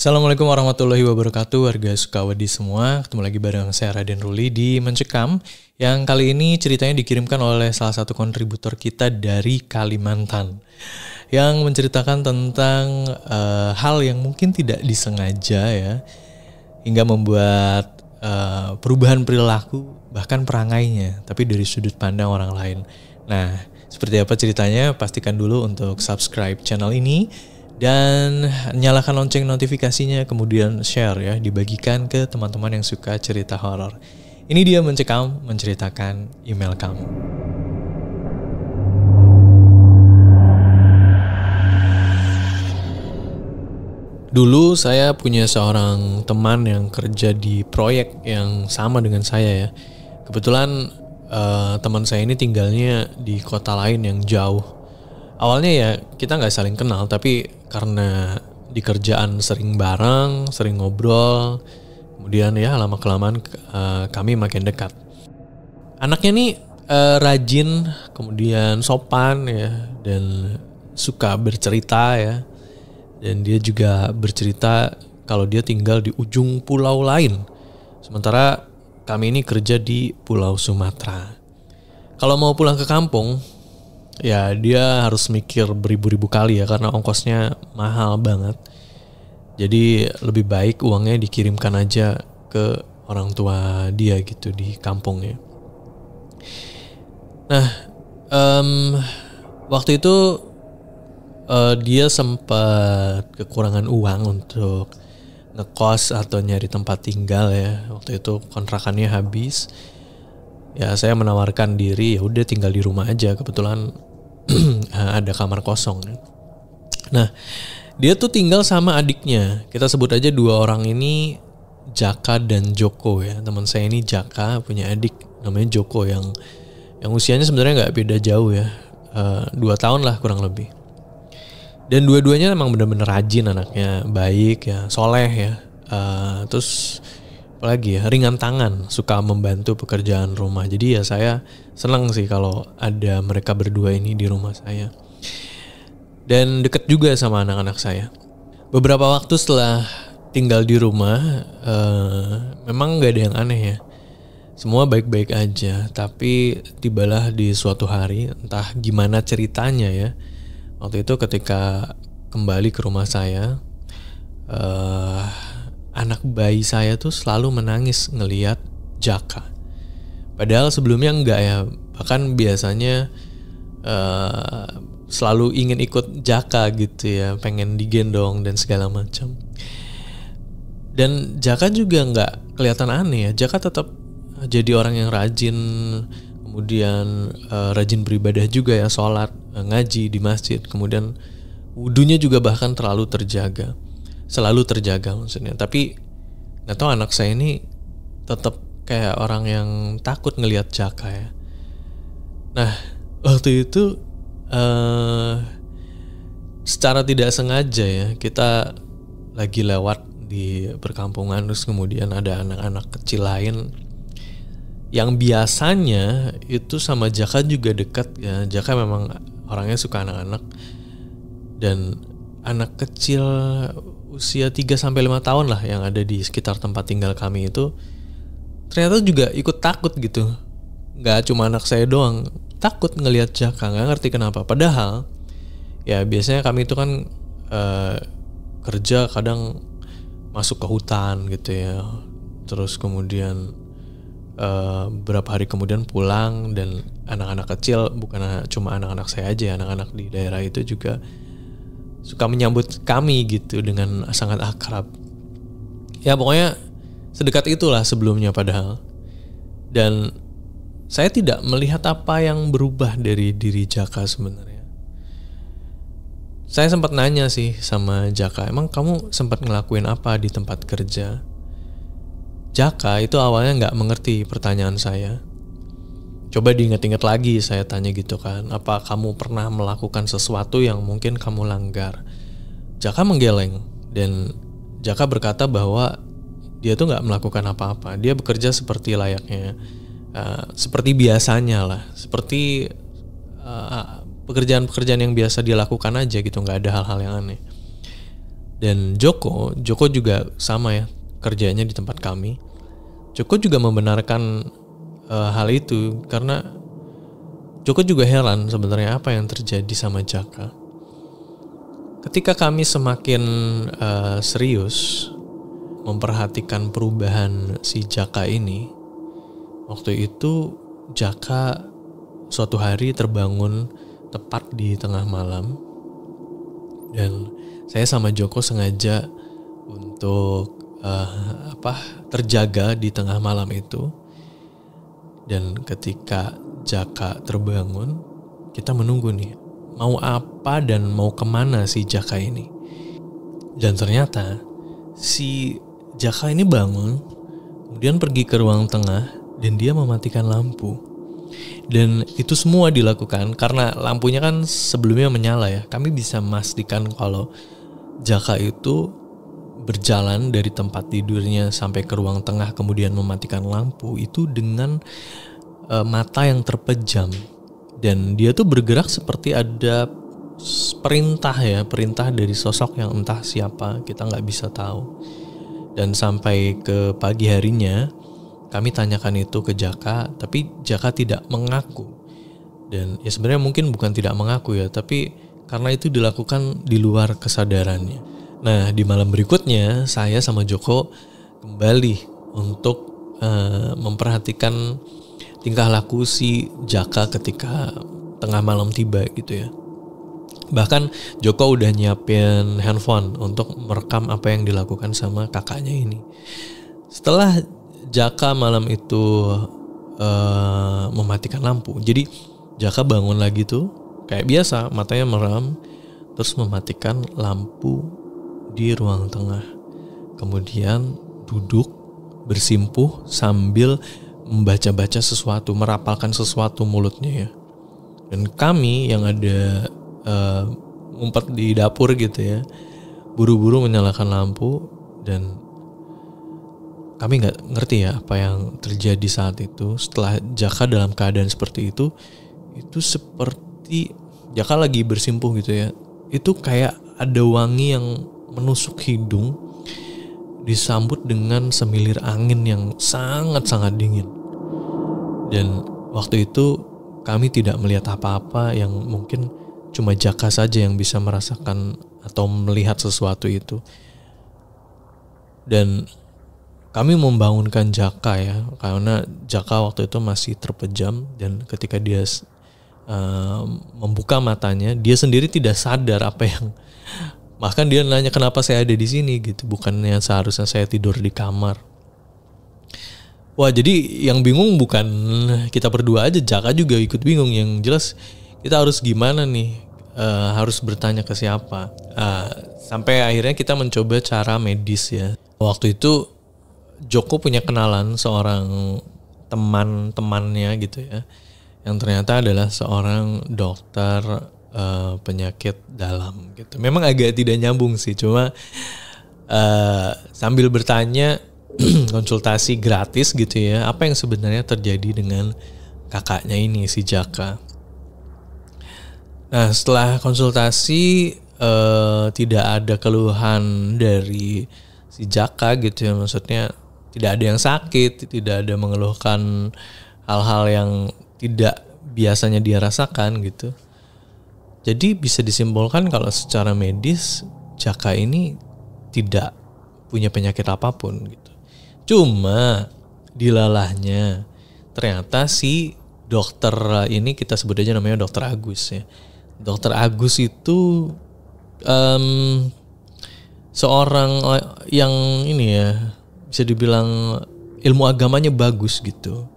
Assalamualaikum warahmatullahi wabarakatuh, warga Sukawati semua. Ketemu lagi bareng saya Raden Ruli di Mencekam, yang kali ini ceritanya dikirimkan oleh salah satu kontributor kita dari Kalimantan, yang menceritakan tentang hal yang mungkin tidak disengaja ya, hingga membuat perubahan perilaku bahkan perangainya, tapi dari sudut pandang orang lain. Nah, seperti apa ceritanya? Pastikan dulu untuk subscribe channel ini dan nyalakan lonceng notifikasinya, kemudian share ya, dibagikan ke teman-teman yang suka cerita horor. Ini dia Mencekam, menceritakan email kamu. Dulu saya punya seorang teman yang kerja di proyek yang sama dengan saya ya. Kebetulan teman saya ini tinggalnya di kota lain yang jauh. Awalnya ya kita nggak saling kenal, tapi karena di kerjaan sering bareng, sering ngobrol, kemudian ya lama-kelamaan kami makin dekat. Anaknya nih rajin, kemudian sopan ya, dan suka bercerita ya. Dan dia juga bercerita kalau dia tinggal di ujung pulau lain, sementara kami ini kerja di Pulau Sumatera. Kalau mau pulang ke kampung, ya dia harus mikir beribu-ribu kali ya, karena ongkosnya mahal banget. Jadi lebih baik uangnya dikirimkan aja ke orang tua dia gitu di kampungnya. Nah, waktu itu dia sempat kekurangan uang untuk ngekos atau nyari tempat tinggal ya. Waktu itu kontrakannya habis. Ya saya menawarkan diri, ya udah tinggal di rumah aja. Kebetulan ada kamar kosong. Nah, dia tuh tinggal sama adiknya. Kita sebut aja dua orang ini Jaka dan Joko ya. Teman saya ini Jaka punya adik namanya Joko yang usianya sebenarnya nggak beda jauh ya, 2 tahun lah kurang lebih. Dan dua-duanya emang bener-bener rajin anaknya, baik ya, soleh ya. Terus apalagi ya, ringan tangan, suka membantu pekerjaan rumah. Jadi ya saya senang sih kalau ada mereka berdua ini di rumah saya. Dan deket juga sama anak-anak saya. Beberapa waktu setelah tinggal di rumah, memang gak ada yang aneh ya. Semua baik-baik aja. Tapi tibalah di suatu hari, entah gimana ceritanya ya. Waktu itu ketika kembali ke rumah saya, anak bayi saya tuh selalu menangis ngelihat Jaka. Padahal sebelumnya enggak ya. Bahkan biasanya selalu ingin ikut Jaka gitu ya, pengen digendong dan segala macam. Dan Jaka juga enggak kelihatan aneh ya. Jaka tetap jadi orang yang rajin, kemudian rajin beribadah juga ya, sholat, ngaji di masjid, kemudian wudunya juga bahkan selalu terjaga maksudnya. Tapi nggak tahu anak saya ini tetap kayak orang yang takut ngelihat Jaka ya. Nah waktu itu secara tidak sengaja ya, kita lagi lewat di perkampungan, terus kemudian ada anak-anak kecil lain yang biasanya itu sama Jaka juga dekat ya. Jaka memang orangnya suka anak-anak, dan anak kecil usia 3-5 tahun lah yang ada di sekitar tempat tinggal kami itu ternyata juga ikut takut gitu. Gak cuma anak saya doang takut ngelihat Jaka, gak ngerti kenapa. Padahal ya biasanya kami itu kan kerja kadang masuk ke hutan gitu ya, terus kemudian beberapa hari kemudian pulang, dan anak-anak kecil, bukan cuma anak-anak saya aja, anak-anak di daerah itu juga suka menyambut kami gitu dengan sangat akrab. Ya pokoknya sedekat itulah sebelumnya padahal. Dan saya tidak melihat apa yang berubah dari diri Jaka sebenarnya. Saya sempat nanya sih sama Jaka, emang kamu sempat ngelakuin apa di tempat kerja? Jaka itu awalnya gak mengerti pertanyaan saya. Coba diingat-ingat lagi, saya tanya gitu kan, apa kamu pernah melakukan sesuatu yang mungkin kamu langgar? Jaka menggeleng, dan Jaka berkata bahwa dia tuh gak melakukan apa-apa. Dia bekerja seperti layaknya, seperti biasanya lah, seperti pekerjaan-pekerjaan yang biasa dilakukan aja gitu, gak ada hal-hal yang aneh. Dan Joko juga sama ya, kerjanya di tempat kami. Joko juga membenarkan hal itu, karena Joko juga heran sebenarnya apa yang terjadi sama Jaka. Ketika kami semakin serius memperhatikan perubahan si Jaka ini, waktu itu Jaka suatu hari terbangun tepat di tengah malam, dan saya sama Joko sengaja untuk terjaga di tengah malam itu. Dan ketika Jaka terbangun, kita menunggu nih, mau apa dan mau kemana si Jaka ini. Dan ternyata si Jaka ini bangun, kemudian pergi ke ruang tengah, dan dia mematikan lampu. Dan itu semua dilakukan karena lampunya kan sebelumnya menyala ya. Kami bisa memastikan kalau Jaka itu berjalan dari tempat tidurnya sampai ke ruang tengah kemudian mematikan lampu itu dengan mata yang terpejam. Dan dia tuh bergerak seperti ada perintah dari sosok yang entah siapa, kita nggak bisa tahu. Dan sampai ke pagi harinya kami tanyakan itu ke Jaka, tapi Jaka tidak mengaku. Dan ya sebenarnya mungkin bukan tidak mengaku ya, tapi karena itu dilakukan di luar kesadarannya. Nah, di malam berikutnya saya sama Joko kembali untuk memperhatikan tingkah laku si Jaka ketika tengah malam tiba gitu ya. Bahkan Joko udah nyiapin handphone untuk merekam apa yang dilakukan sama kakaknya ini. Setelah Jaka malam itu mematikan lampu, jadi Jaka bangun lagi tuh kayak biasa, matanya merem, terus mematikan lampu di ruang tengah. Kemudian duduk bersimpuh sambil membaca-baca sesuatu, merapalkan sesuatu mulutnya ya. Dan kami yang ada ngumpet di dapur gitu ya, buru-buru menyalakan lampu, dan kami nggak ngerti ya apa yang terjadi saat itu. Setelah Jaka dalam keadaan seperti itu seperti Jaka lagi bersimpuh gitu ya. Itu kayak ada wangi yang menusuk hidung, disambut dengan semilir angin yang sangat-sangat dingin. Dan waktu itu kami tidak melihat apa-apa, yang mungkin cuma Jaka saja yang bisa merasakan atau melihat sesuatu itu. Dan kami membangunkan Jaka ya, karena Jaka waktu itu masih terpejam, dan ketika dia membuka matanya, dia sendiri tidak sadar apa yang, bahkan dia nanya kenapa saya ada di sini gitu, bukannya seharusnya saya tidur di kamar. Wah, jadi yang bingung bukan kita berdua aja, Jaka juga ikut bingung. Yang jelas kita harus gimana nih, harus bertanya ke siapa. Sampai akhirnya kita mencoba cara medis ya. Waktu itu Joko punya kenalan seorang teman-temannya gitu ya, yang ternyata adalah seorang dokter penyakit dalam gitu. Memang agak tidak nyambung sih, cuma sambil bertanya konsultasi gratis gitu ya, apa yang sebenarnya terjadi dengan kakaknya ini si Jaka. Nah, setelah konsultasi tidak ada keluhan dari si Jaka gitu ya, maksudnya tidak ada yang sakit, tidak ada mengeluhkan hal-hal yang tidak biasanya dia rasakan gitu. Jadi bisa disimpulkan kalau secara medis Jaka ini tidak punya penyakit apapun gitu. Cuma dilalahnya ternyata si dokter ini, kita sebut aja namanya Dokter Agus ya. Dokter Agus itu seorang yang ini ya, bisa dibilang ilmu agamanya bagus gitu.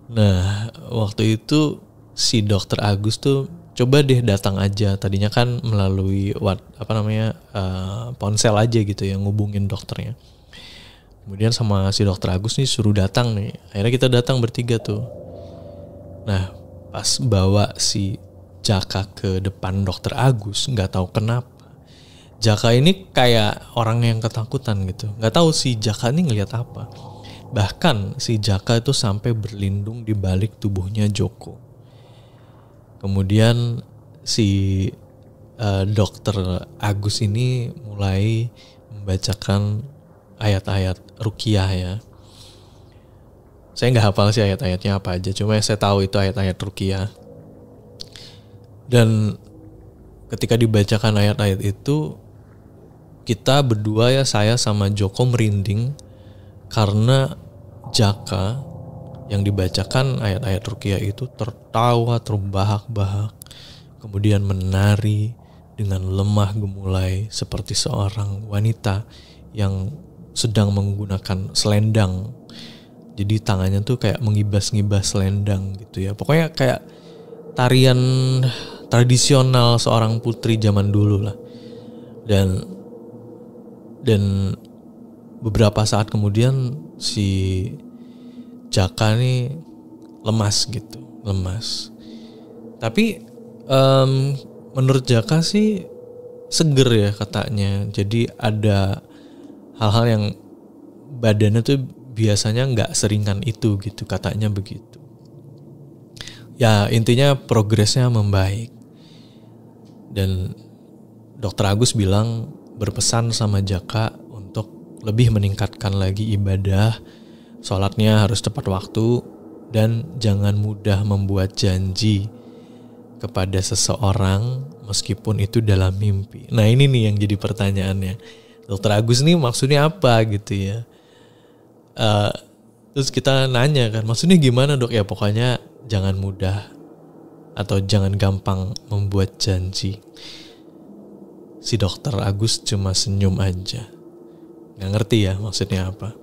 Nah, waktu itu si Dokter Agus tuh coba deh datang aja. Tadinya kan melalui ponsel aja gitu ya, ngubungin dokternya. Kemudian sama si Dokter Agus nih suruh datang nih. Akhirnya kita datang bertiga tuh. Nah, pas bawa si Jaka ke depan Dokter Agus, nggak tahu kenapa Jaka ini kayak orang yang ketakutan gitu. Nggak tahu si Jaka ini ngelihat apa. Bahkan si Jaka itu sampai berlindung di balik tubuhnya Joko. Kemudian si Dokter Agus ini mulai membacakan ayat-ayat ruqyah ya. Saya nggak hafal sih ayat-ayatnya apa aja, cuma saya tahu itu ayat-ayat ruqyah. Dan ketika dibacakan ayat-ayat itu, kita berdua ya, saya sama Joko merinding karena Jaka yang dibacakan ayat-ayat ruqyah itu tertawa terbahak-bahak, kemudian menari dengan lemah gemulai seperti seorang wanita yang sedang menggunakan selendang. Jadi tangannya tuh kayak mengibas-ngibas selendang gitu ya. Pokoknya kayak tarian tradisional seorang putri zaman dulu lah. Dan beberapa saat kemudian si Jaka nih lemas gitu, lemas. Tapi menurut Jaka sih seger ya katanya. Jadi ada hal-hal yang badannya tuh biasanya nggak seringan itu gitu, katanya begitu. Ya intinya progresnya membaik. Dan Dokter Agus bilang, berpesan sama Jaka untuk lebih meningkatkan lagi ibadah, sholatnya harus tepat waktu, dan jangan mudah membuat janji kepada seseorang meskipun itu dalam mimpi. Nah ini nih yang jadi pertanyaannya, Dokter Agus nih maksudnya apa gitu ya. Terus kita nanya kan, maksudnya gimana dok? Ya pokoknya jangan mudah atau jangan gampang membuat janji. Si Dokter Agus cuma senyum aja, nggak ngerti ya maksudnya apa.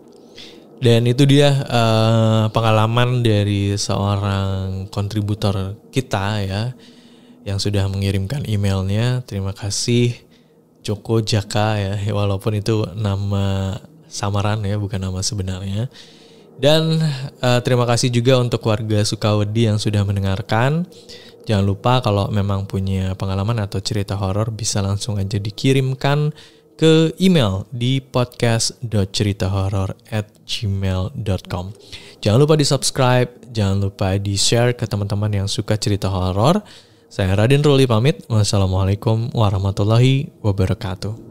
Dan itu dia pengalaman dari seorang kontributor kita ya, yang sudah mengirimkan emailnya. Terima kasih Joko Jaka ya, walaupun itu nama samaran ya, bukan nama sebenarnya. Dan terima kasih juga untuk warga Sukawedi yang sudah mendengarkan. Jangan lupa kalau memang punya pengalaman atau cerita horor bisa langsung aja dikirimkan ke email di podcast.ceritahoror@gmail.com. Jangan lupa di subscribe, jangan lupa di share ke teman-teman yang suka cerita horor. Saya Raden Ruli pamit. Wassalamualaikum warahmatullahi wabarakatuh.